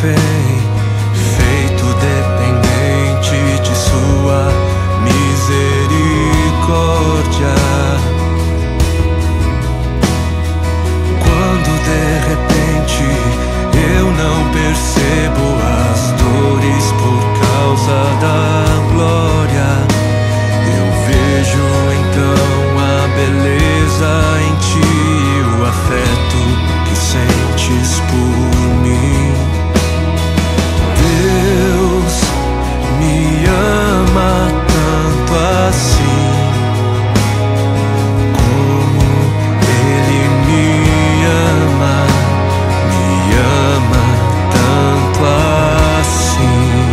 refém, feito dependente de sua misericórdia. Quando de repente eu não percebo as dores por causa da glória, eu vejo então a beleza em ti, o afeto que sentes por mim. Deus me ama tanto assim, como Ele me ama tanto assim.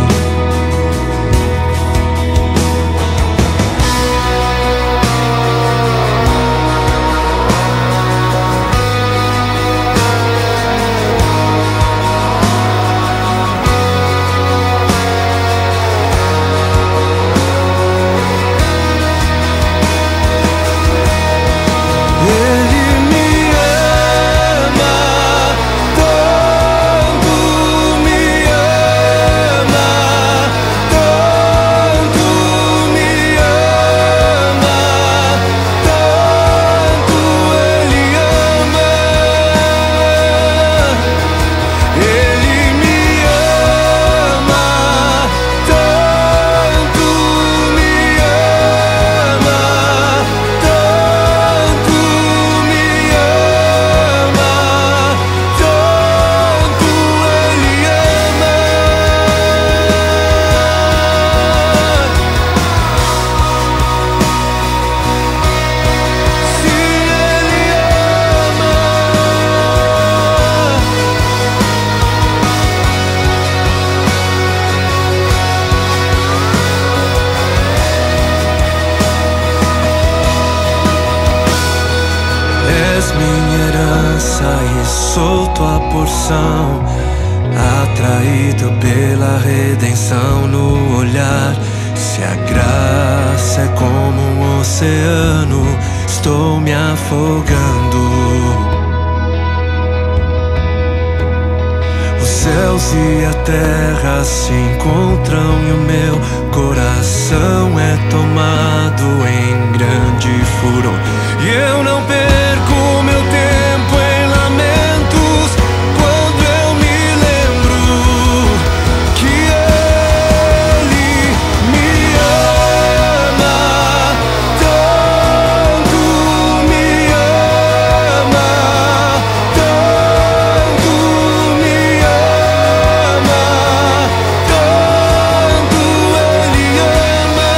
Minha herança e sou tua porção, atraído pela redenção no olhar. Se a graça é como um oceano, estou me afogando. Os céus e a terra se encontram e o meu coração é tomado em grande furor. E eu não perco meu tempo em lamentos quando eu me lembro que Ele me ama, tanto me ama, tanto me ama, tanto Ele ama.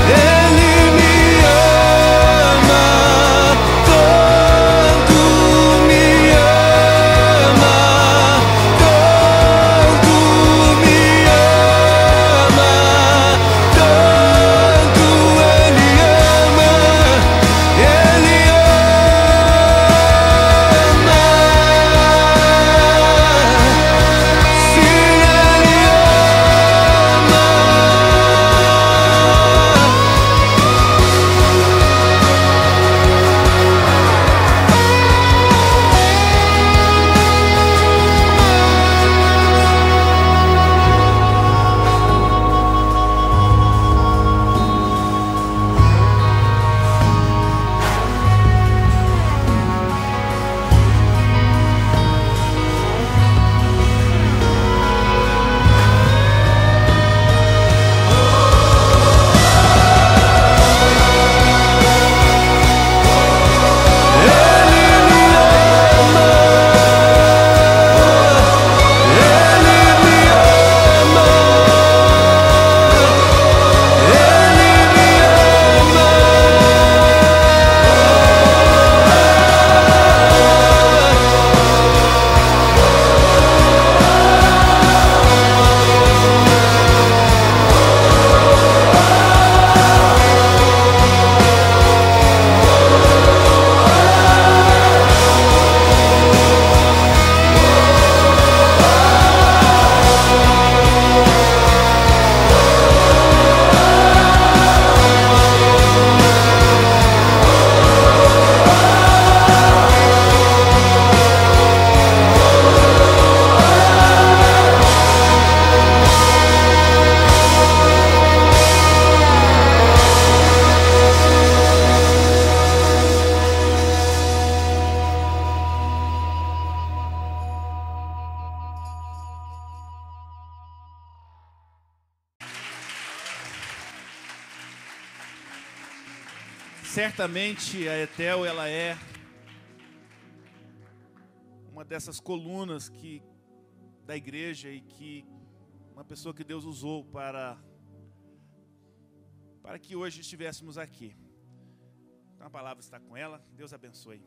Ele me ama. Certamente a Etel, ela é uma dessas colunas da igreja e que uma pessoa que Deus usou para que hoje estivéssemos aqui. Então a palavra está com ela. Deus abençoe.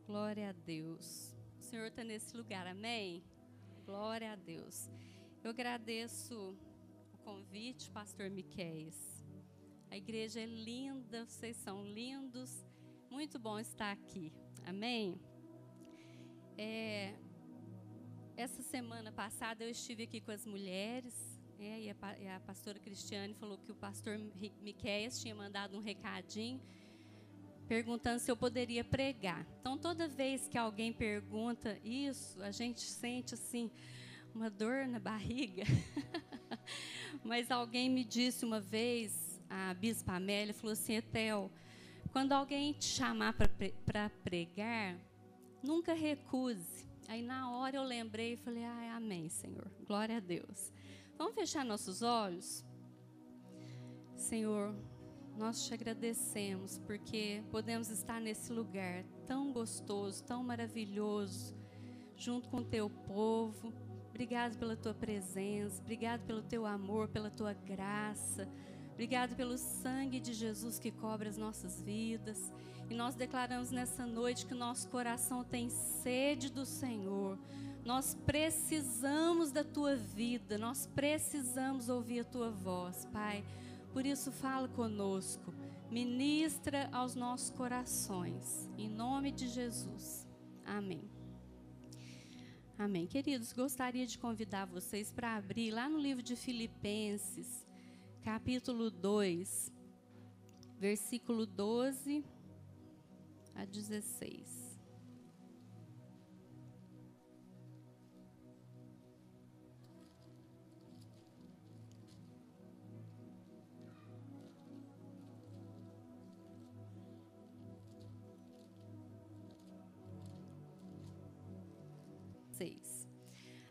Glória a Deus. O Senhor está nesse lugar, amém? Glória a Deus. Eu agradeço o convite, pastor Miquéias. A igreja é linda, vocês são lindos. Muito bom estar aqui, amém? Essa semana passada eu estive aqui com as mulheres, e a pastora Cristiane falou que o pastor Miquéias tinha mandado um recadinho perguntando se eu poderia pregar. Então, toda vez que alguém pergunta isso, a gente sente assim uma dor na barriga. Mas alguém me disse uma vez, a Bispa Amélia falou assim: Etel, quando alguém te chamar para pregar, nunca recuse. Aí na hora eu lembrei e falei: amém, Senhor, glória a Deus. Vamos fechar nossos olhos? Senhor, nós te agradecemos porque podemos estar nesse lugar tão gostoso, tão maravilhoso, junto com o teu povo. Obrigado pela tua presença, obrigado pelo teu amor, pela tua graça. Obrigado pelo sangue de Jesus que cobre as nossas vidas. E nós declaramos nessa noite que o nosso coração tem sede do Senhor. Nós precisamos da tua vida, nós precisamos ouvir a tua voz, Pai. Por isso, fala conosco, ministra aos nossos corações. Em nome de Jesus. Amém. Amém. Queridos, gostaria de convidar vocês para abrir lá no livro de Filipenses, capítulo 2, versículo 12 a 16.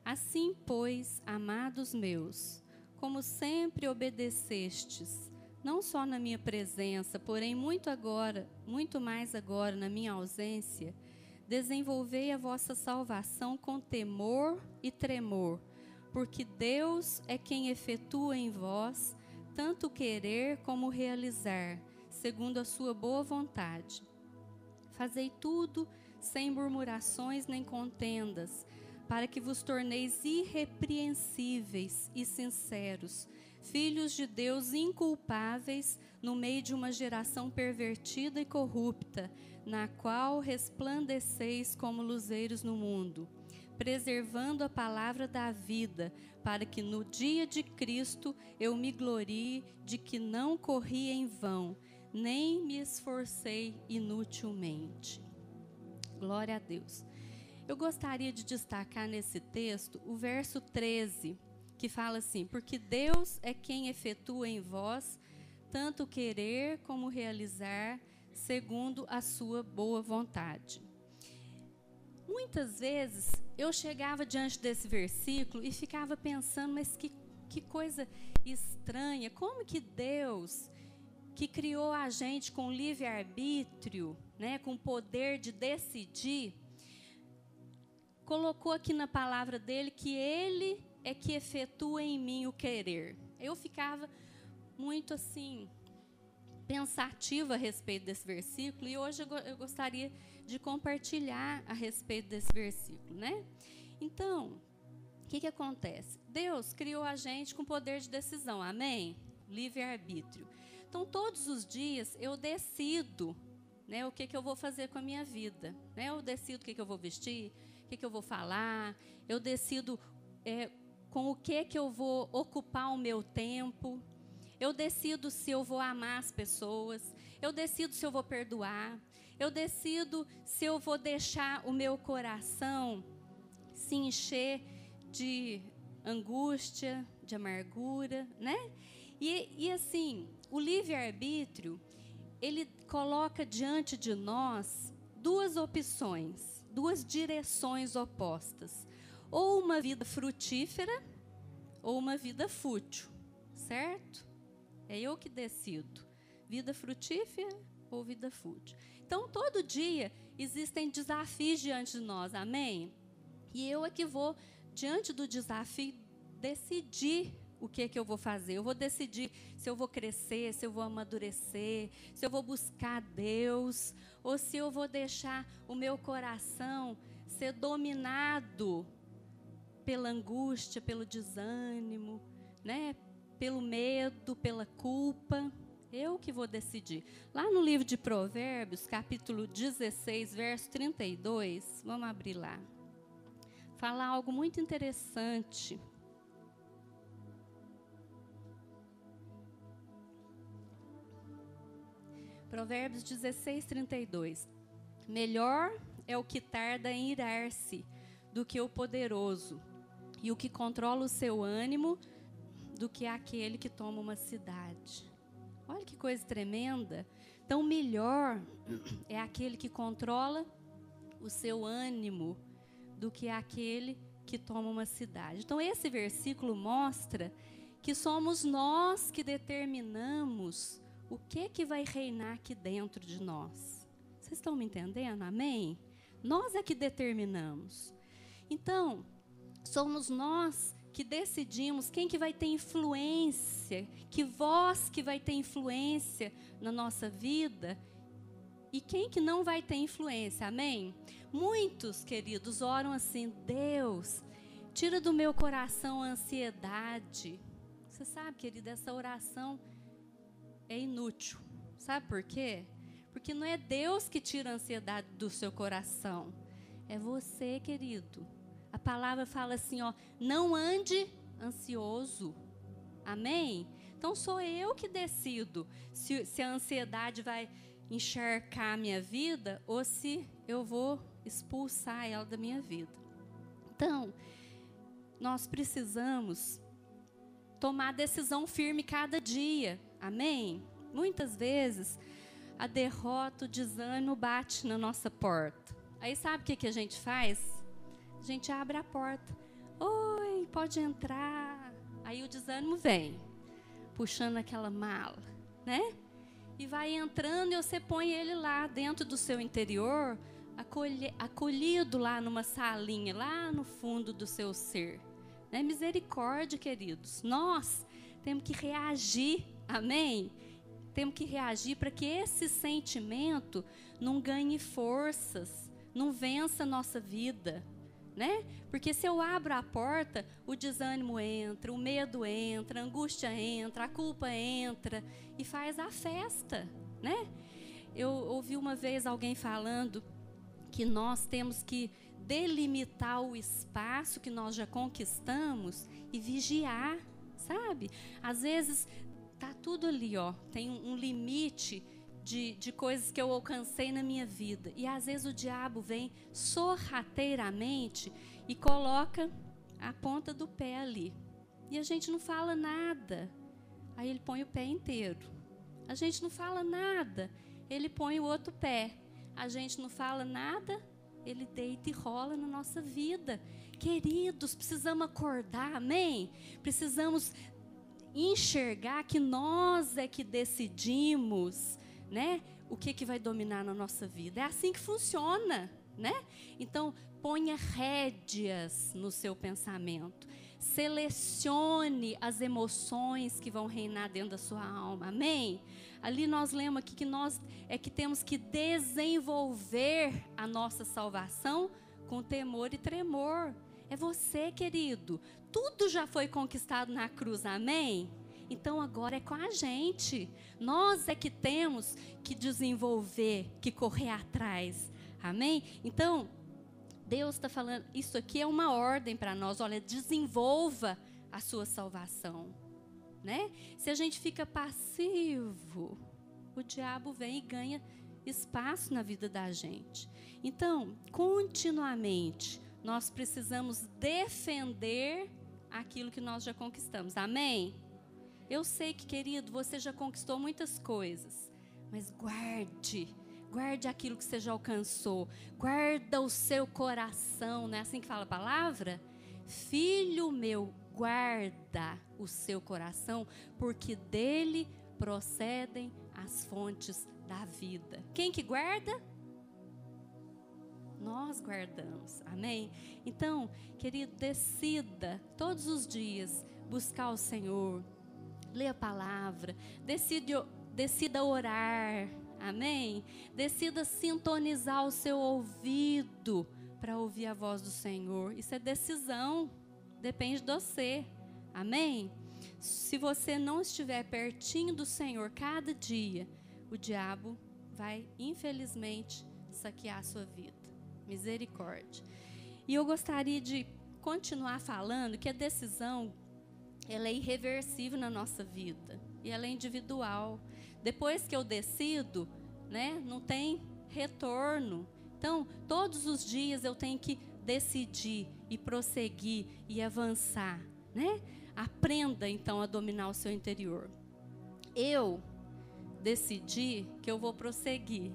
Assim, pois, amados meus, como sempre obedecestes, não só na minha presença, porém muito mais agora na minha ausência, desenvolvei a vossa salvação com temor e tremor, porque Deus é quem efetua em vós tanto querer como realizar, segundo a sua boa vontade. Fazei tudo sem murmurações nem contendas, para que vos torneis irrepreensíveis e sinceros, filhos de Deus inculpáveis no meio de uma geração pervertida e corrupta, na qual resplandeceis como luzeiros no mundo, preservando a palavra da vida, para que no dia de Cristo eu me glorie de que não corri em vão, nem me esforcei inutilmente. Glória a Deus. Eu gostaria de destacar nesse texto o verso 13, que fala assim: porque Deus é quem efetua em vós tanto querer como realizar, segundo a sua boa vontade. Muitas vezes eu chegava diante desse versículo e ficava pensando, mas que coisa estranha, como que Deus, que criou a gente com livre-arbítrio, né, com poder de decidir, colocou aqui na palavra dele que ele é que efetua em mim o querer. Eu ficava muito assim, pensativa a respeito desse versículo, e hoje eu gostaria de compartilhar a respeito desse versículo, né? Então, o que acontece? Deus criou a gente com poder de decisão, amém? Livre-arbítrio. Então, todos os dias eu decido, né, o que eu vou fazer com a minha vida, né? Eu decido o que eu vou vestir, o que eu vou falar, eu decido com o que eu vou ocupar o meu tempo, eu decido se eu vou amar as pessoas, eu decido se eu vou perdoar, eu decido se eu vou deixar o meu coração se encher de angústia, de amargura, né? E assim, o livre-arbítrio, ele coloca diante de nós duas opções, duas direções opostas. Ou uma vida frutífera, ou uma vida fútil, certo? É eu que decido. Vida frutífera ou vida fútil? Então, todo dia existem desafios diante de nós, amém? E eu é que vou, diante do desafio, decidir o que é que eu vou fazer. Eu vou decidir se eu vou crescer, se eu vou amadurecer, se eu vou buscar Deus, ou se eu vou deixar o meu coração ser dominado pela angústia, pelo desânimo, né? Pelo medo, pela culpa. Eu que vou decidir. Lá no livro de Provérbios, capítulo 16, verso 32, vamos abrir lá. Fala algo muito interessante. Provérbios 16, 32. Melhor é o que tarda em irar-se do que o poderoso, e o que controla o seu ânimo do que aquele que toma uma cidade. Olha que coisa tremenda. Então, melhor é aquele que controla o seu ânimo do que aquele que toma uma cidade. Então, esse versículo mostra que somos nós que determinamos o que vai reinar aqui dentro de nós. Vocês estão me entendendo? Amém? Nós é que determinamos. Então, somos nós que decidimos quem que vai ter influência, que voz que vai ter influência na nossa vida e quem que não vai ter influência, amém? Muitos, queridos, oram assim: Deus, tira do meu coração a ansiedade. Você sabe, querido, essa oração é inútil. Sabe por quê? Porque não é Deus que tira a ansiedade do seu coração, é você, querido. A palavra fala assim, ó, não ande ansioso, amém? Então sou eu que decido se a ansiedade vai encharcar a minha vida ou se eu vou expulsar ela da minha vida. Então, nós precisamos tomar decisão firme cada dia, amém? Muitas vezes a derrota, o desânimo bate na nossa porta. Aí sabe o que a gente faz? A gente abre a porta. Oi, pode entrar. Aí o desânimo vem, puxando aquela mala, né? E vai entrando e você põe ele lá dentro do seu interior, acolhido lá numa salinha, lá no fundo do seu ser. Né? Misericórdia, queridos. Nós temos que reagir, amém? Temos que reagir para que esse sentimento não ganhe forças, não vença a nossa vida. Né? Porque se eu abro a porta, o desânimo entra, o medo entra, a angústia entra, a culpa entra e faz a festa, né? Eu ouvi uma vez alguém falando que nós temos que delimitar o espaço que nós já conquistamos e vigiar, sabe? Às vezes tá tudo ali, ó, tem um limite de coisas que eu alcancei na minha vida. E às vezes o diabo vem sorrateiramente e coloca a ponta do pé ali. E a gente não fala nada. Aí ele põe o pé inteiro. A gente não fala nada. Ele põe o outro pé. A gente não fala nada. Ele deita e rola na nossa vida. Queridos, precisamos acordar, amém? Precisamos enxergar que nós é que decidimos, né? O que vai dominar na nossa vida. É assim que funciona, né? Então, ponha rédeas no seu pensamento. Selecione as emoções que vão reinar dentro da sua alma. Amém? Ali nós lemos aqui que nós é que temos que desenvolver a nossa salvação com temor e tremor. É você, querido. Tudo já foi conquistado na cruz. Amém? Então agora é com a gente. Nós é que temos que desenvolver, que correr atrás. Amém? Então, Deus está falando, isso aqui é uma ordem para nós. Olha, desenvolva a sua salvação. Né? Se a gente fica passivo, o diabo vem e ganha espaço na vida da gente. Então, continuamente, nós precisamos defender aquilo que nós já conquistamos. Amém? Eu sei que, querido, você já conquistou muitas coisas, mas guarde aquilo que você já alcançou. Guarda o seu coração, não é assim que fala a palavra? Filho meu, guarda o seu coração, porque dele procedem as fontes da vida. Quem que guarda? Nós guardamos, amém? Então, querido, decida todos os dias buscar o Senhor, ler a palavra, decida orar, amém? Decida sintonizar o seu ouvido para ouvir a voz do Senhor. Isso é decisão, depende de você, amém? Se você não estiver pertinho do Senhor cada dia, o diabo vai, infelizmente, saquear a sua vida. Misericórdia. E eu gostaria de continuar falando que a decisão, ela é irreversível na nossa vida. E ela é individual. Depois que eu decido, né, não tem retorno. Então, todos os dias eu tenho que decidir e prosseguir e avançar, né? Aprenda, então, a dominar o seu interior. Eu decidi que eu vou prosseguir.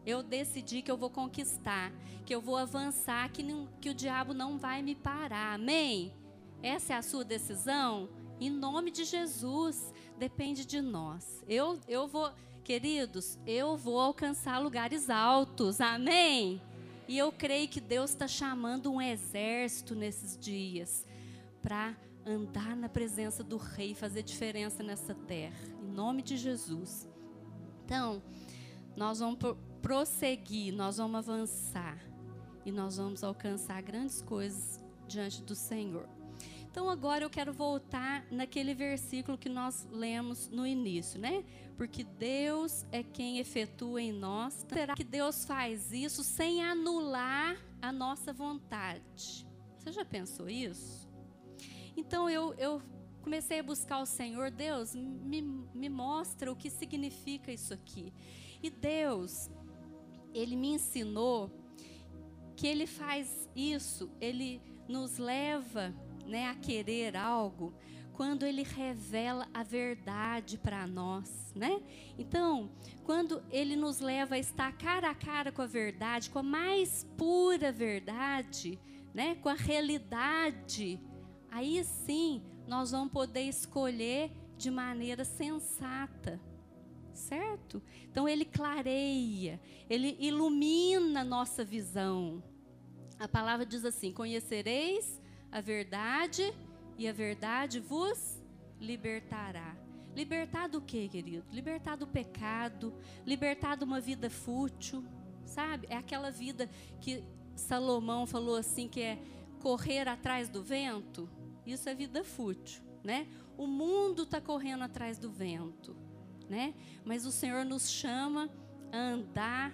Eu decidi que eu vou conquistar, que eu vou avançar, que o diabo não vai me parar. Amém? Essa é a sua decisão? Em nome de Jesus, depende de nós. Eu vou, queridos, eu vou alcançar lugares altos. Amém? E eu creio que Deus está chamando um exército nesses dias para andar na presença do Rei, fazer diferença nessa terra. Em nome de Jesus. Então, nós vamos prosseguir, nós vamos avançar e nós vamos alcançar grandes coisas diante do Senhor. Então agora eu quero voltar naquele versículo que nós lemos no início, né? Porque Deus é quem efetua em nós. Será que Deus faz isso sem anular a nossa vontade? Você já pensou isso? Então eu comecei a buscar o Senhor. Deus, me mostra o que significa isso aqui. E Deus, Ele me ensinou que Ele faz isso, Ele nos leva, né, a querer algo quando Ele revela a verdade para nós, né? Então, quando Ele nos leva a estar cara a cara com a verdade, com a mais pura verdade, né, com a realidade, aí sim nós vamos poder escolher de maneira sensata. Certo? Então Ele clareia, Ele ilumina a nossa visão. A palavra diz assim: conhecereis a verdade e a verdade vos libertará. Libertar do quê, querido? Libertar do pecado, libertar de uma vida fútil, sabe? É aquela vida que Salomão falou assim, que é correr atrás do vento. Isso é vida fútil, né? O mundo está correndo atrás do vento, né? Mas o Senhor nos chama a andar,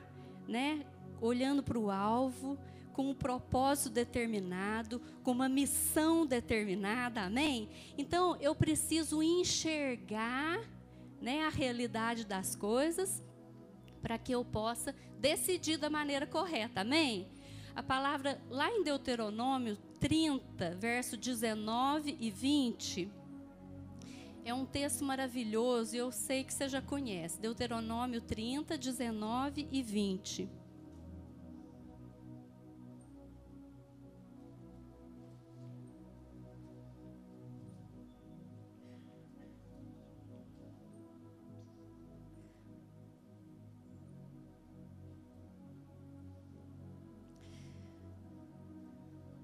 né, olhando para o alvo, com um propósito determinado, com uma missão determinada, amém? Então eu preciso enxergar, né, a realidade das coisas para que eu possa decidir da maneira correta, amém? A palavra lá em Deuteronômio 30, verso 19 e 20, é um texto maravilhoso e eu sei que você já conhece. Deuteronômio 30, 19 e 20.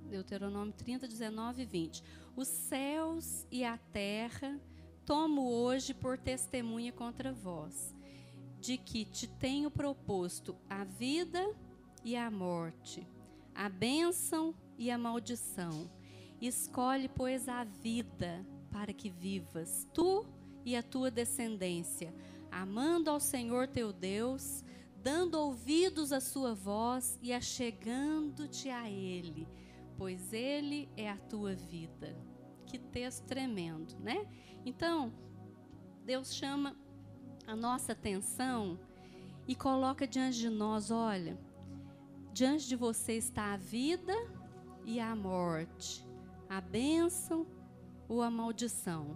Deuteronômio 30, 19 e 20. Os céus e a terra tomo hoje por testemunha contra vós, de que te tenho proposto a vida e a morte, a bênção e a maldição. Escolhe, pois, a vida para que vivas, tu e a tua descendência, amando ao Senhor teu Deus, dando ouvidos à sua voz e achegando-te a Ele, pois Ele é a tua vida. Que texto tremendo, né? Então, Deus chama a nossa atenção e coloca diante de nós, olha, diante de você está a vida e a morte, a bênção ou a maldição.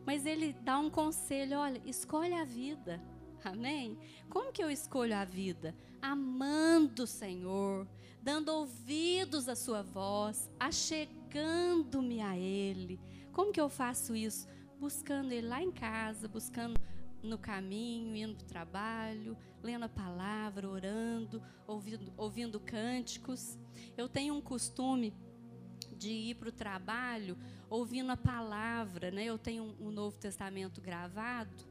Mas Ele dá um conselho, olha, escolhe a vida, amém? Como que eu escolho a vida? Amando o Senhor, dando ouvidos à sua voz, achegando-me a Ele. Como que eu faço isso? Buscando Ele lá em casa, buscando no caminho, indo para o trabalho, lendo a palavra, orando, ouvindo cânticos. Eu tenho um costume de ir para o trabalho ouvindo a palavra, né? Eu tenho um Novo Testamento gravado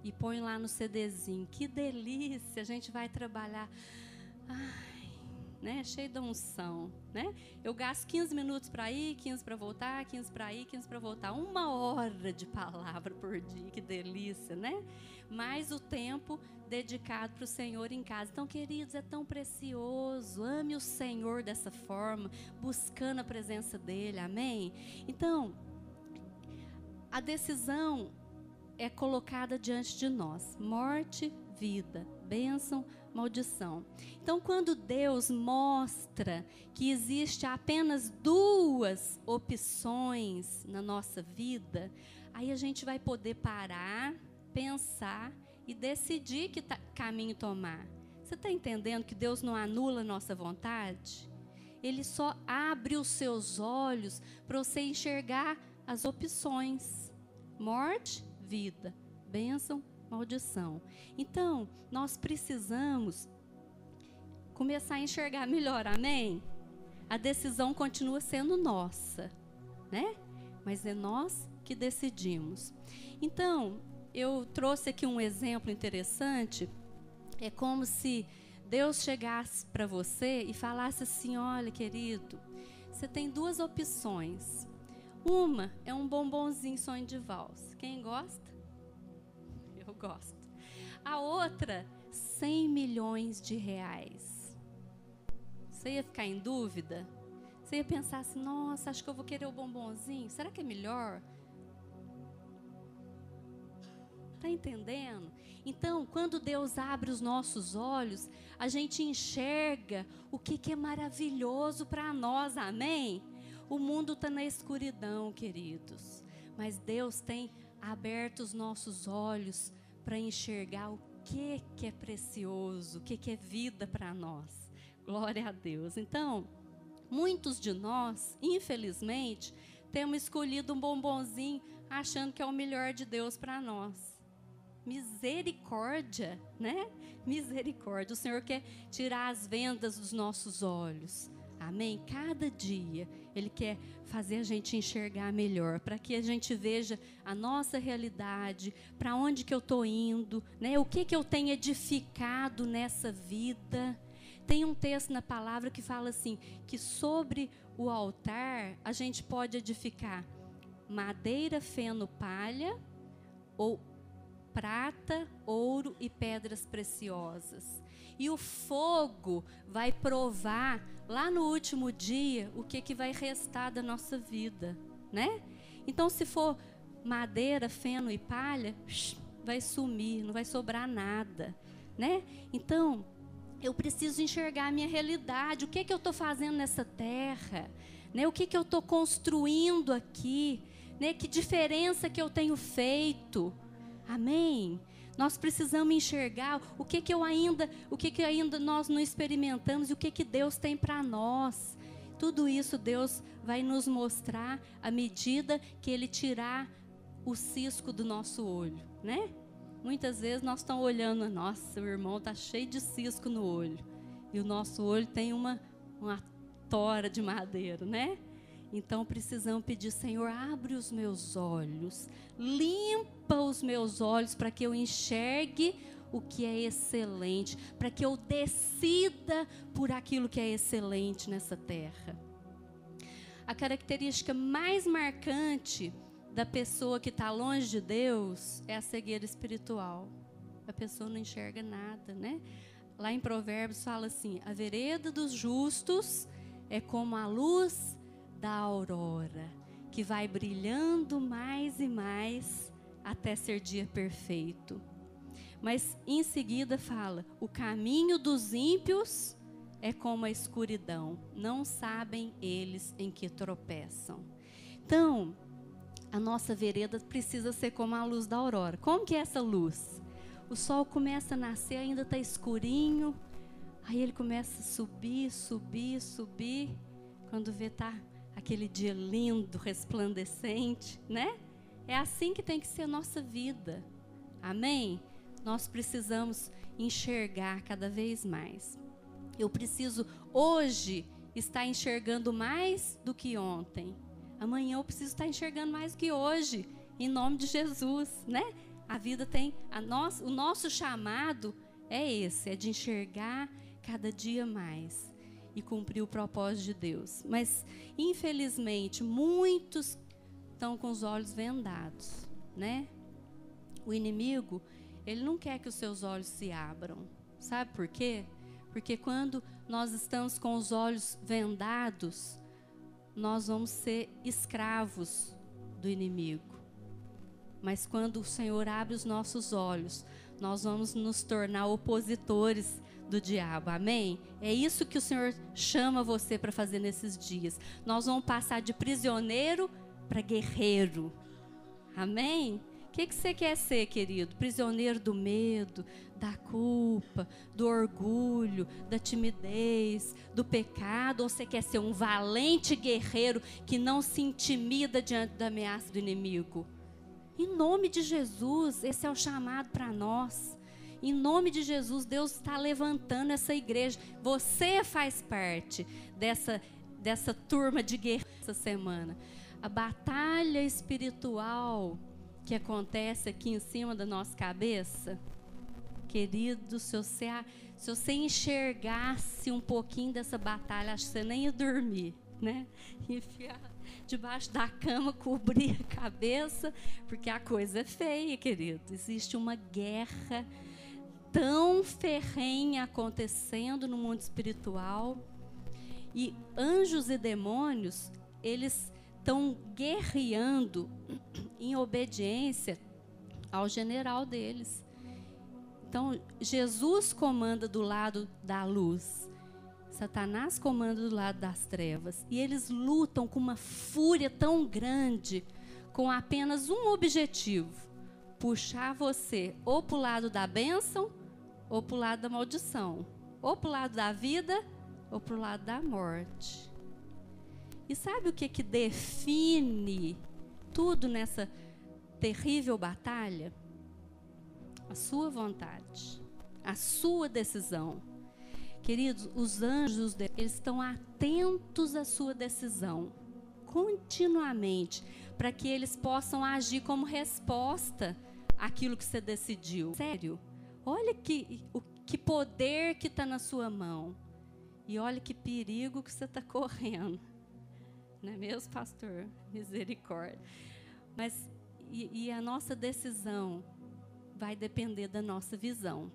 e ponho lá no CDzinho. Que delícia, a gente vai trabalhar, né? Cheio da unção, né? Eu gasto 15 minutos para ir, 15 para voltar, 15 para ir, 15 para voltar. 1 hora de palavra por dia, que delícia, né? Mais o tempo dedicado para o Senhor em casa. Então, queridos, é tão precioso. Ame o Senhor dessa forma, buscando a presença dEle, amém? Então, a decisão é colocada diante de nós. Morte, vida, bênção, maldição. Então, quando Deus mostra que existe apenas 2 opções na nossa vida, aí a gente vai poder parar, pensar e decidir que caminho tomar. Você está entendendo que Deus não anula a nossa vontade? Ele só abre os seus olhos para você enxergar as opções. Morte, vida, bênção, maldição. Então, nós precisamos começar a enxergar melhor, amém? A decisão continua sendo nossa, né? Mas é nós que decidimos. Então, eu trouxe aqui um exemplo interessante. É como se Deus chegasse para você e falasse assim: olha, querido, você tem 2 opções. Uma é um bombonzinho sonho de valsa. Quem gosta? Eu gosto. A outra, 100 milhões de reais. Você ia ficar em dúvida? Você ia pensar assim: nossa, acho que eu vou querer o bombonzinho. Será que é melhor? Está entendendo? Então, quando Deus abre os nossos olhos, a gente enxerga o que é maravilhoso para nós, amém? O mundo está na escuridão, queridos, mas Deus tem aberto os nossos olhos para enxergar o que é precioso, o que é vida para nós. Glória a Deus. Então, muitos de nós, infelizmente, temos escolhido um bombonzinho achando que é o melhor de Deus para nós. Misericórdia, né? Misericórdia. O Senhor quer tirar as vendas dos nossos olhos. Amém? Cada dia Ele quer fazer a gente enxergar melhor, para que a gente veja a nossa realidade, para onde que eu estou indo, né? O que eu tenho edificado nessa vida. Tem um texto na palavra que fala assim, que sobre o altar a gente pode edificar madeira, feno, palha, ou prata, ouro e pedras preciosas. E o fogo vai provar lá no último dia o que vai restar da nossa vida, né? Então, se for madeira, feno e palha, vai sumir, não vai sobrar nada, né? Então, eu preciso enxergar a minha realidade, o que eu estou fazendo nessa terra, né? O que eu estou construindo aqui, né? Que diferença que eu tenho feito, amém? Nós precisamos enxergar o que ainda nós não experimentamos e o que Deus tem para nós. Tudo isso Deus vai nos mostrar à medida que Ele tirar o cisco do nosso olho, né? Muitas vezes nós estamos olhando, nossa, o irmão está cheio de cisco no olho. E o nosso olho tem uma tora de madeira, né? Então precisamos pedir: Senhor, abre os meus olhos, limpa os meus olhos para que eu enxergue o que é excelente, para que eu decida por aquilo que é excelente nessa terra. A característica mais marcante da pessoa que está longe de Deus é a cegueira espiritual. A pessoa não enxerga nada, né? Lá em Provérbios fala assim: a vereda dos justos é como a luz da aurora, que vai brilhando mais e mais até ser dia perfeito. Mas em seguida fala: o caminho dos ímpios é como a escuridão, não sabem eles em que tropeçam. Então, a nossa vereda precisa ser como a luz da aurora. Como que é essa luz? O sol começa a nascer, ainda está escurinho, aí ele começa a subir, subir, subir, quando vê tá aquele dia lindo, resplandecente, né? É assim que tem que ser a nossa vida. Amém? Nós precisamos enxergar cada vez mais. Eu preciso hoje estar enxergando mais do que ontem. Amanhã eu preciso estar enxergando mais do que hoje, em nome de Jesus, né? A vida tem, o nosso chamado é esse, é de enxergar cada dia mais e cumprir o propósito de Deus. Mas, infelizmente, muitos estão com os olhos vendados, né? O inimigo, ele não quer que os seus olhos se abram. Sabe por quê? Porque quando nós estamos com os olhos vendados, nós vamos ser escravos do inimigo. Mas quando o Senhor abre os nossos olhos, nós vamos nos tornar opositores do diabo, amém? É isso que o Senhor chama você para fazer nesses dias. Nós vamos passar de prisioneiro para guerreiro, amém? O que você quer ser, querido? Prisioneiro do medo, da culpa, do orgulho, da timidez, do pecado? Ou você quer ser um valente guerreiro que não se intimida diante da ameaça do inimigo? Em nome de Jesus, esse é o chamado para nós. Em nome de Jesus, Deus está levantando essa igreja. Você faz parte dessa turma de guerra essa semana. A batalha espiritual que acontece aqui em cima da nossa cabeça, querido, se você enxergasse um pouquinho dessa batalha, acho que você nem ia dormir, né? Enfiar debaixo da cama, cobrir a cabeça, porque a coisa é feia, querido. Existe uma guerra tão ferrenha acontecendo no mundo espiritual, e anjos e demônios, eles estão guerreando em obediência ao general deles. Então, Jesus comanda do lado da luz, Satanás comanda do lado das trevas, e eles lutam com uma fúria tão grande, com apenas um objetivo: puxar você ou para o lado da bênção, ou para o lado da maldição, ou para o lado da vida, ou para o lado da morte. E sabe o que define tudo nessa terrível batalha? A sua vontade, a sua decisão. Queridos, os anjos, eles estão atentos à sua decisão, continuamente, para que eles possam agir como resposta àquilo que você decidiu. Sério, olha que poder que está na sua mão, e olha que perigo que você está correndo. Não é mesmo, pastor? Misericórdia. Mas, e a nossa decisão vai depender da nossa visão.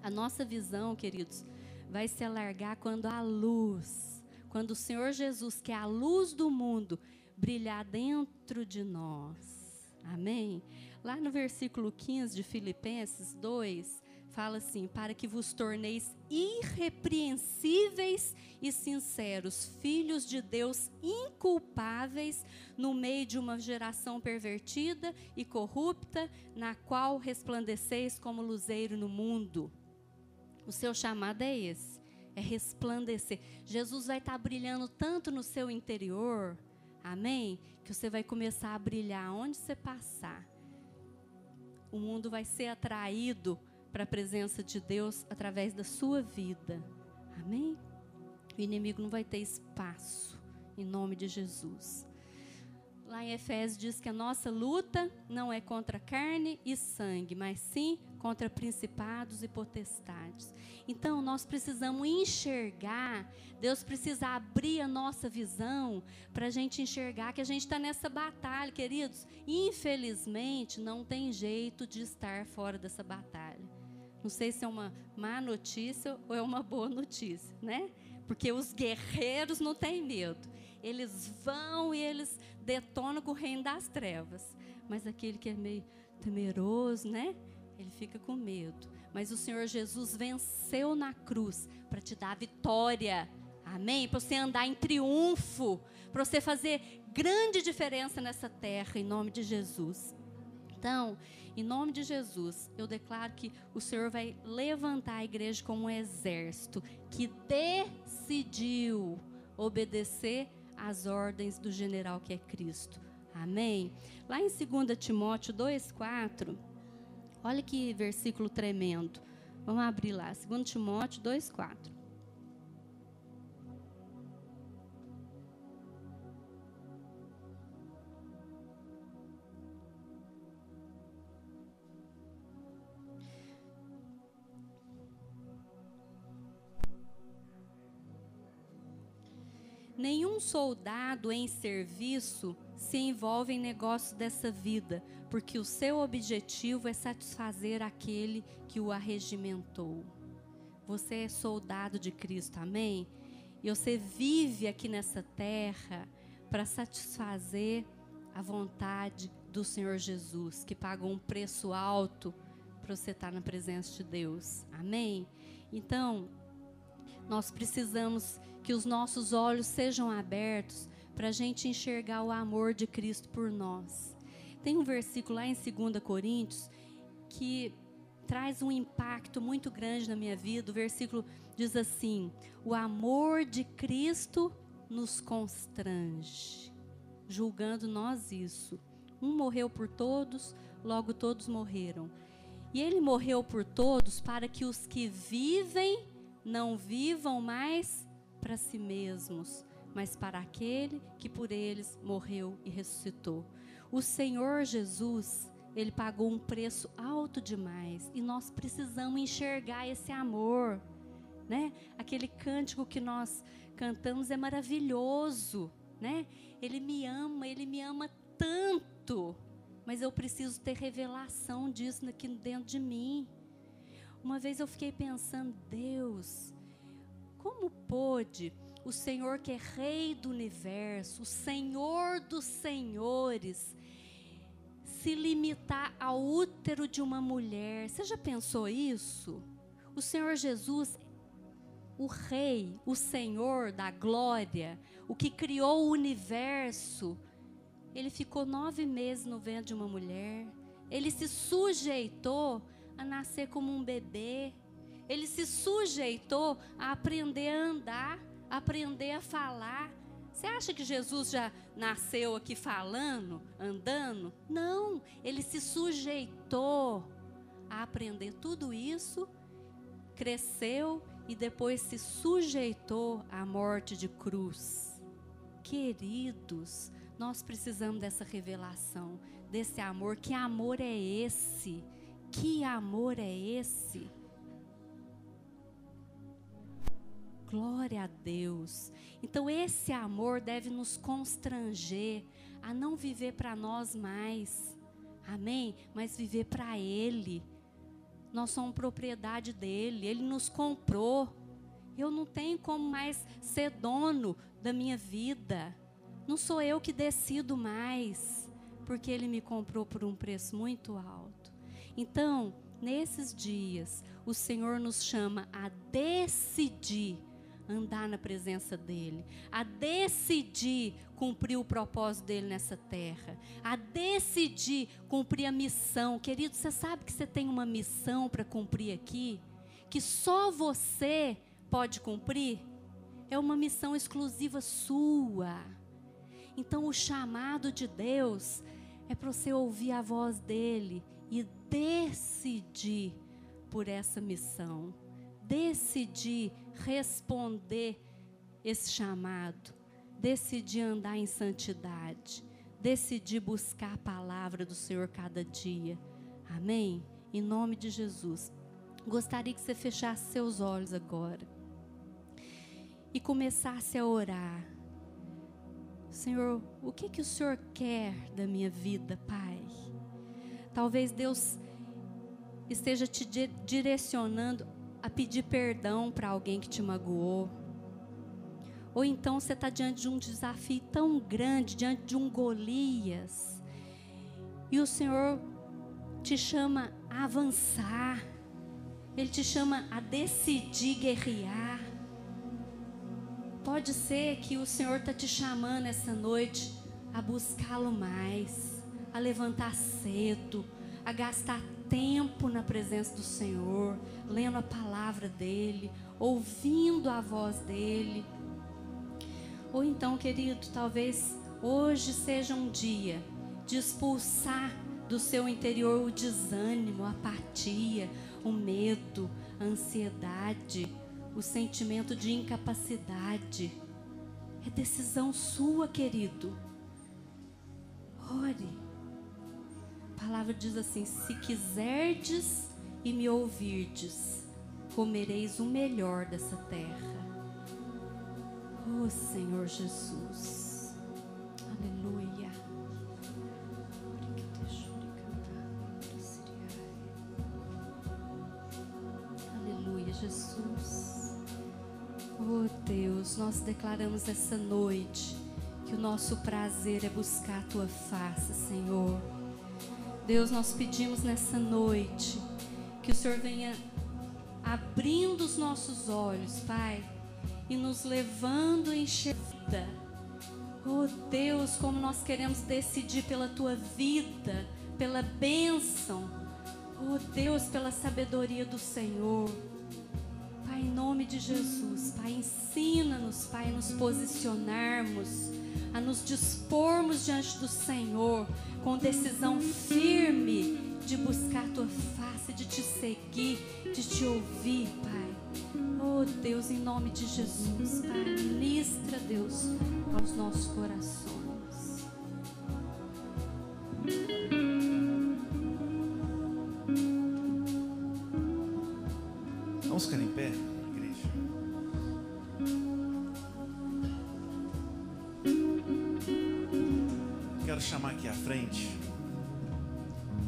A nossa visão, queridos, vai se alargar quando a luz, quando o Senhor Jesus, que é a luz do mundo, brilhar dentro de nós. Amém? Lá no versículo 15 de Filipenses 2, fala assim: para que vos torneis irrepreensíveis e sinceros, filhos de Deus inculpáveis, no meio de uma geração pervertida e corrupta, na qual resplandeceis como luzeiro no mundo. O seu chamado é esse, é resplandecer. Jesus vai estar brilhando tanto no seu interior, amém? Que você vai começar a brilhar onde você passar. O mundo vai ser atraído para a presença de Deus através da sua vida, amém? O inimigo não vai ter espaço, em nome de Jesus. Lá em Efésios diz que a nossa luta não é contra carne e sangue, mas sim contra principados e potestades. Então, nós precisamos enxergar, Deus precisa abrir a nossa visão para a gente enxergar que a gente está nessa batalha, queridos. Infelizmente, não tem jeito de estar fora dessa batalha. Não sei se é uma má notícia ou é uma boa notícia, né? Porque os guerreiros não têm medo. Eles vão e eles detonam com o reino das trevas. Mas aquele que é meio temeroso, né? Ele fica com medo. Mas o Senhor Jesus venceu na cruz para te dar vitória. Amém? Para você andar em triunfo. Para você fazer grande diferença nessa terra, em nome de Jesus. Então, em nome de Jesus, eu declaro que o Senhor vai levantar a igreja como um exército que decidiu obedecer às ordens do general que é Cristo. Amém? Lá em 2 Timóteo 2,4, Olha que versículo tremendo. Vamos abrir lá, 2 Timóteo 2,4. Nenhum soldado em serviço se envolve em negócio dessa vida, porque o seu objetivo é satisfazer aquele que o arregimentou. Você é soldado de Cristo, amém? E você vive aqui nessa terra para satisfazer a vontade do Senhor Jesus, que pagou um preço alto para você estar na presença de Deus, amém? Então, nós precisamos que os nossos olhos sejam abertos para a gente enxergar o amor de Cristo por nós. Tem um versículo lá em 2 Coríntios que traz um impacto muito grande na minha vida. O versículo diz assim: o amor de Cristo nos constrange, julgando nós isso. Um morreu por todos, logo todos morreram. E ele morreu por todos para que os que vivem não vivam mais para si mesmos, mas para aquele que por eles morreu e ressuscitou. O Senhor Jesus, Ele pagou um preço alto demais, e nós precisamos enxergar esse amor, né? Aquele cântico que nós cantamos é maravilhoso, né? Ele me ama tanto, mas eu preciso ter revelação disso aqui dentro de mim. Uma vez eu fiquei pensando, Deus, como pôde o Senhor, que é Rei do Universo, o Senhor dos Senhores, se limitar ao útero de uma mulher? Você já pensou isso? O Senhor Jesus, o Rei, o Senhor da glória, o que criou o universo, Ele ficou 9 meses no ventre de uma mulher. Ele se sujeitou a nascer como um bebê. Ele se sujeitou a aprender a andar, a aprender a falar. Você acha que Jesus já nasceu aqui falando, andando? Não, ele se sujeitou a aprender tudo isso, cresceu e depois se sujeitou à morte de cruz. Queridos, nós precisamos dessa revelação, desse amor. Que amor é esse? Que amor é esse? Glória a Deus. Então esse amor deve nos constranger a não viver para nós mais, amém? Mas viver para Ele. Nós somos propriedade dEle, Ele nos comprou. Eu não tenho como mais ser dono da minha vida. Não sou eu que decido mais, porque Ele me comprou por um preço muito alto. Então, nesses dias, o Senhor nos chama a decidir andar na presença dEle, a decidir cumprir o propósito dEle nessa terra, a decidir cumprir a missão. Querido, você sabe que você tem uma missão para cumprir aqui, que só você pode cumprir? É uma missão exclusiva sua. Então o chamado de Deus é para você ouvir a voz dEle e decidir por essa missão, decidir responder esse chamado, decidir andar em santidade, decidir buscar a palavra do Senhor cada dia, amém? Em nome de Jesus. Gostaria que você fechasse seus olhos agora e começasse a orar. Senhor, o que o Senhor quer da minha vida, Pai? Talvez Deus esteja te direcionando a pedir perdão para alguém que te magoou. Ou então você está diante de um desafio tão grande, diante de um Golias, e o Senhor te chama a avançar. Ele te chama a decidir guerrear. Pode ser que o Senhor está te chamando essa noite a buscá-lo mais, a levantar cedo, a gastar tempo na presença do Senhor, lendo a palavra dEle, ouvindo a voz dEle. Ou então, querido, talvez hoje seja um dia de expulsar do seu interior o desânimo, a apatia, o medo, a ansiedade, o sentimento de incapacidade. É decisão sua, querido. Ore. A palavra diz assim: se quiserdes e me ouvirdes, comereis o melhor dessa terra. Oh, Senhor Jesus. Aleluia. Aleluia, Jesus. Oh, Deus, nós declaramos essa noite que o nosso prazer é buscar a Tua face, Senhor. Deus, nós pedimos nessa noite que o Senhor venha abrindo os nossos olhos, Pai, e nos levando a enxergar. Oh Deus, como nós queremos decidir pela Tua vida, pela bênção. Oh Deus, pela sabedoria do Senhor. Pai, em nome de Jesus, Pai, ensina-nos, Pai, a nos posicionarmos, a nos dispormos diante do Senhor com decisão firme de buscar a Tua face, de Te seguir, de Te ouvir, Pai. Oh Deus, em nome de Jesus, Pai, ministra, Deus, aos nossos corações. Vamos ficar em pé, igreja. Quero chamar aqui à frente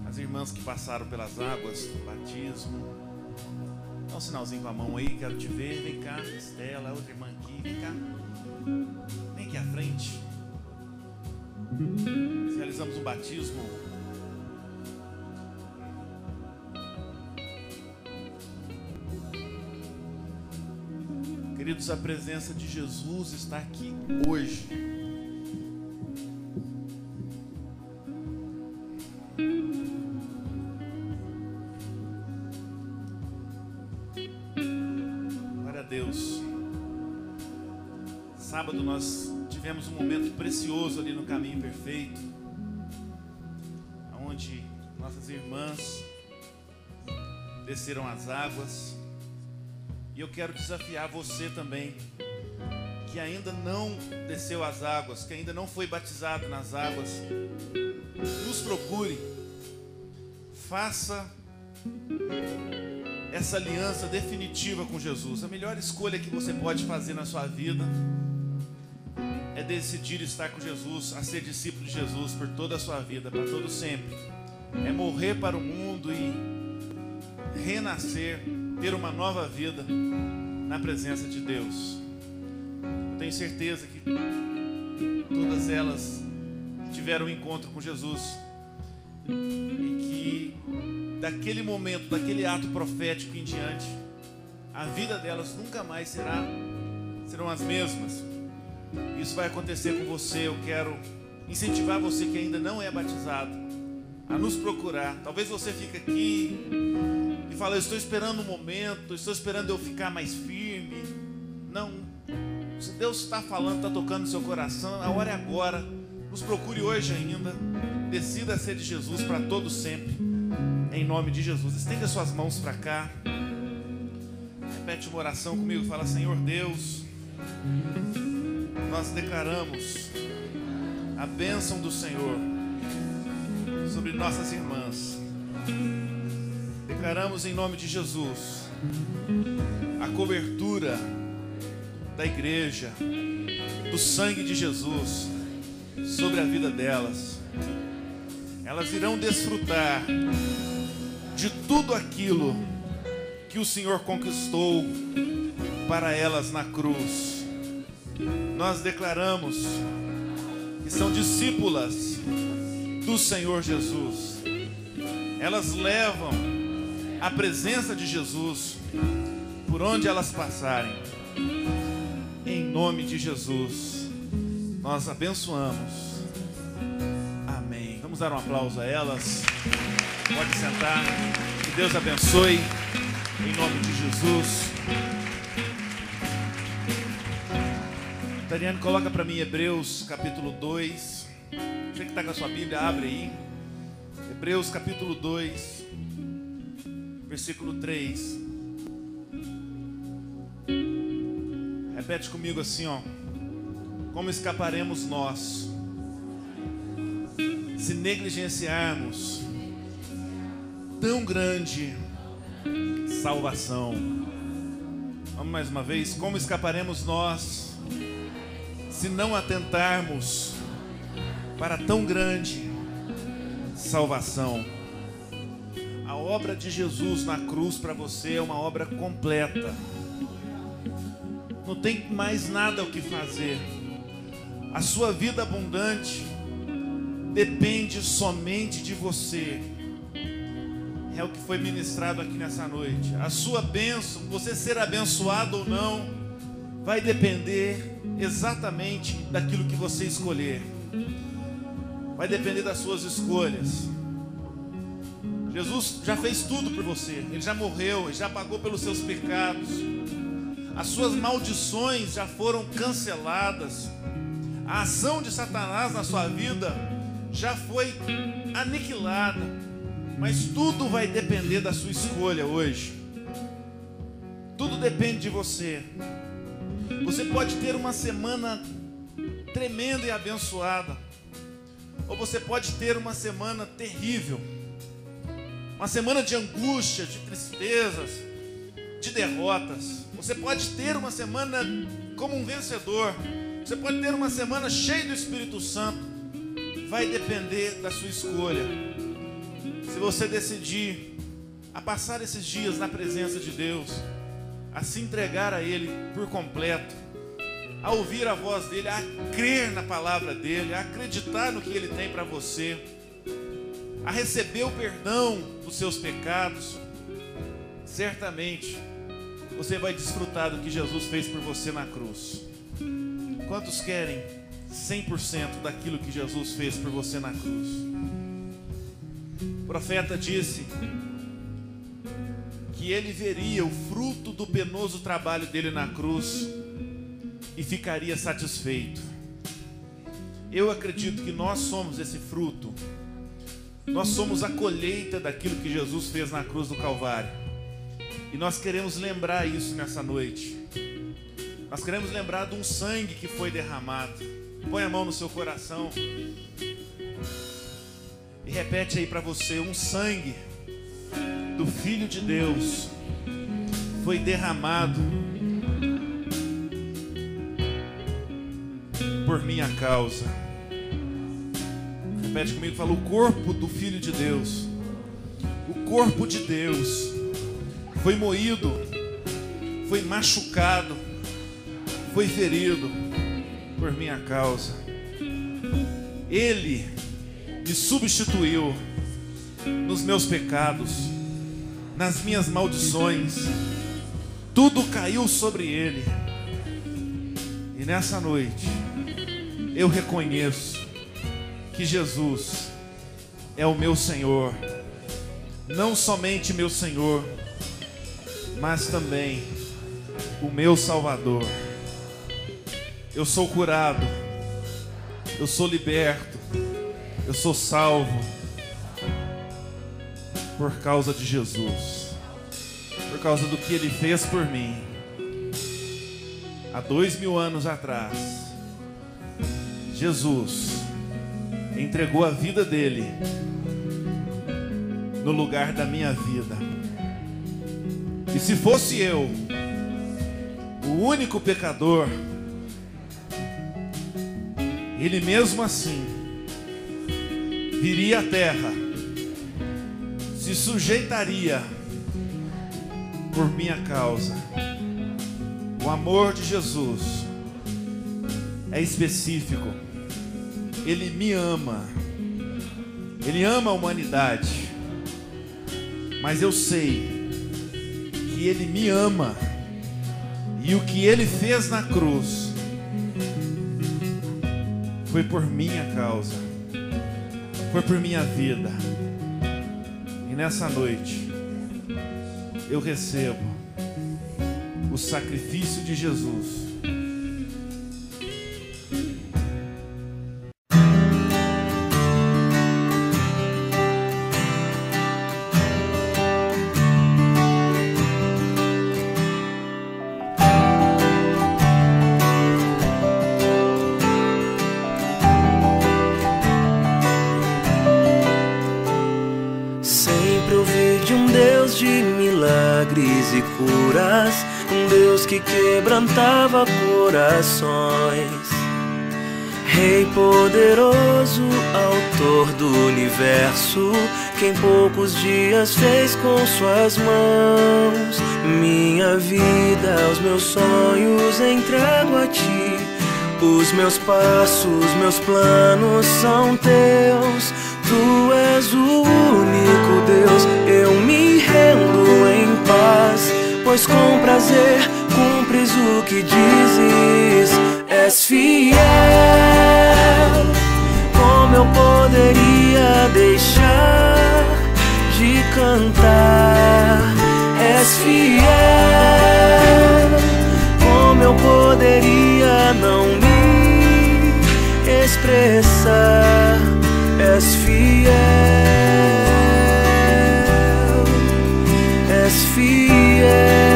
as irmãs que passaram pelas águas do batismo. Dá um sinalzinho com a mão aí, quero te ver. Vem cá, Estela, outra irmã aqui, vem cá. Vem aqui à frente. Nós realizamos um batismo. Queridos, a presença de Jesus está aqui hoje. Glória a Deus. Sábado nós tivemos um momento precioso ali no Caminho Perfeito, onde nossas irmãs desceram as águas. E eu quero desafiar você também, que ainda não desceu as águas, que ainda não foi batizado nas águas. Nos procure, faça essa aliança definitiva com Jesus. A melhor escolha que você pode fazer na sua vida é decidir estar com Jesus, a ser discípulo de Jesus por toda a sua vida, para todo sempre. É morrer para o mundo e renascer, ter uma nova vida na presença de Deus. Eu tenho certeza que todas elas tiveram um encontro com Jesus e que daquele momento, daquele ato profético em diante, a vida delas nunca mais serão as mesmas. Isso vai acontecer com você. Eu quero incentivar você que ainda não é batizado a nos procurar. Talvez você fique aqui e fala: eu estou esperando um momento, estou esperando eu ficar mais firme. Não, se Deus está falando, está tocando no seu coração, a hora é agora. Nos procure hoje ainda. Decida ser de Jesus para todo sempre, em nome de Jesus. Estenda suas mãos para cá, repete uma oração comigo. Fala: Senhor Deus, nós declaramos a bênção do Senhor sobre nossas irmãs. Declaramos em nome de Jesus a cobertura da igreja, do sangue de Jesus sobre a vida delas. Elas irão desfrutar de tudo aquilo que o Senhor conquistou para elas na cruz. Nós declaramos que são discípulas do Senhor Jesus. Elas levam a presença de Jesus por onde elas passarem. Em nome de Jesus, nós abençoamos. Amém. Vamos dar um aplauso a elas. Pode sentar. Que Deus abençoe. Em nome de Jesus. Tariane, coloca para mim Hebreus capítulo 2. Você que está com a sua Bíblia, abre aí. Hebreus capítulo 2, versículo 3. Repete comigo assim, ó. Como escaparemos nós se negligenciarmos tão grande salvação? Vamos mais uma vez. Como escaparemos nós se não atentarmos para tão grande salvação? A obra de Jesus na cruz para você é uma obra completa. Não tem mais nada o que fazer. A sua vida abundante depende somente de você. É o que foi ministrado aqui nessa noite. A sua bênção, você ser abençoado ou não, vai depender exatamente daquilo que você escolher. Vai depender das suas escolhas. Jesus já fez tudo por você. Ele já morreu, ele já pagou pelos seus pecados. As suas maldições já foram canceladas. A ação de Satanás na sua vida já foi aniquilada. Mas tudo vai depender da sua escolha hoje. Tudo depende de você. Você pode ter uma semana tremenda e abençoada, ou você pode ter uma semana terrível. Uma semana de angústia, de tristezas, de derrotas. Você pode ter uma semana como um vencedor. Você pode ter uma semana cheia do Espírito Santo. Vai depender da sua escolha. Se você decidir a passar esses dias na presença de Deus, a se entregar a Ele por completo, a ouvir a voz dEle, a crer na palavra dEle, a acreditar no que Ele tem para você, a receber o perdão dos seus pecados, certamente você vai desfrutar do que Jesus fez por você na cruz. Quantos querem 100% daquilo que Jesus fez por você na cruz? O profeta disse que ele veria o fruto do penoso trabalho dele na cruz e ficaria satisfeito. Eu acredito que nós somos esse fruto. Nós somos a colheita daquilo que Jesus fez na cruz do Calvário. E nós queremos lembrar isso nessa noite. Nós queremos lembrar de um sangue que foi derramado. Põe a mão no seu coração e repete aí para você: um sangue do Filho de Deus foi derramado por minha causa. Repete comigo, fala: o corpo do Filho de Deus, o corpo de Deus foi moído, foi machucado, foi ferido por minha causa. Ele me substituiu nos meus pecados, nas minhas maldições. Tudo caiu sobre Ele. E nessa noite eu reconheço que Jesus é o meu Senhor. Não somente meu Senhor, mas também o meu Salvador. Eu sou curado, eu sou liberto, eu sou salvo por causa de Jesus, por causa do que Ele fez por mim há 2000 anos atrás. Jesus entregou a vida dele no lugar da minha vida. E se fosse eu o único pecador, Ele mesmo assim viria à terra, se sujeitaria por minha causa. O amor de Jesus é específico. Ele me ama. Ele ama a humanidade. Mas eu sei que Ele me ama. E o que Ele fez na cruz foi por minha causa, foi por minha vida. E nessa noite eu recebo o sacrifício de Jesus. milagres e curas, um Deus que quebrantava corações. Rei poderoso, autor do universo, que em poucos dias fez com suas mãos. Minha vida, os meus sonhos entrego a ti. Os meus passos, meus planos são teus. Tu és o único Deus, eu me rendo em paz, pois com prazer cumpres o que dizes. És fiel, como eu poderia deixar de cantar? És fiel, como eu poderia não me expressar? És fiel, és fiel.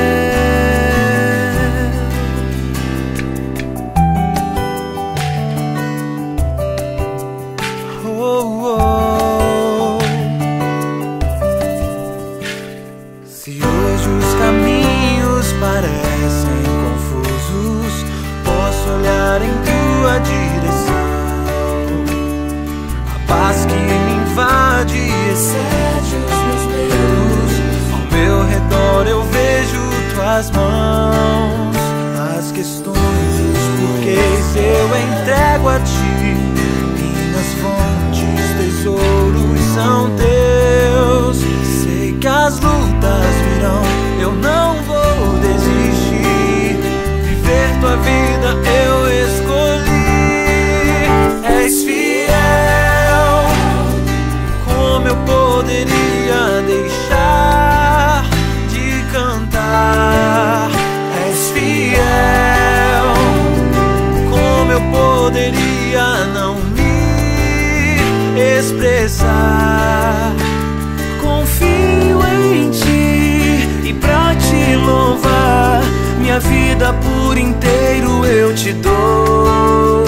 Se hoje os caminhos parecem confusos, posso olhar em tua direção. A paz que me invade excede os meus medos. Ao meu redor eu vejo tuas mãos. As questões, os porquês eu entrego a ti. Minhas fontes, tesouros são teus. Sei que as lutas virão, eu não vou desistir. Viver tua vida eu escolhi. És fiel, como eu poderia deixar de cantar? És fiel, como eu poderia não me expressar? Confio em ti e pra te louvar, minha vida por inteiro eu te dou.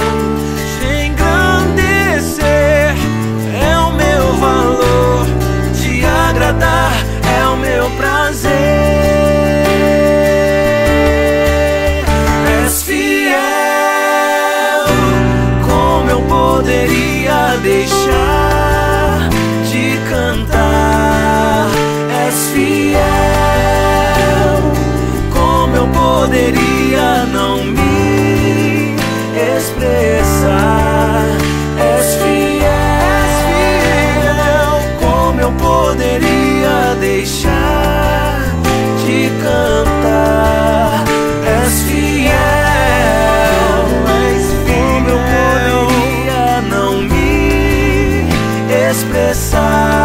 Te engrandecer é o meu valor, te agradar é o meu prazer. És fiel, como eu poderia deixar de cantar? És fiel, como eu poderia não me expressar? És fiel, como eu poderia deixar de cantar? És fiel, como eu poderia não me expressar?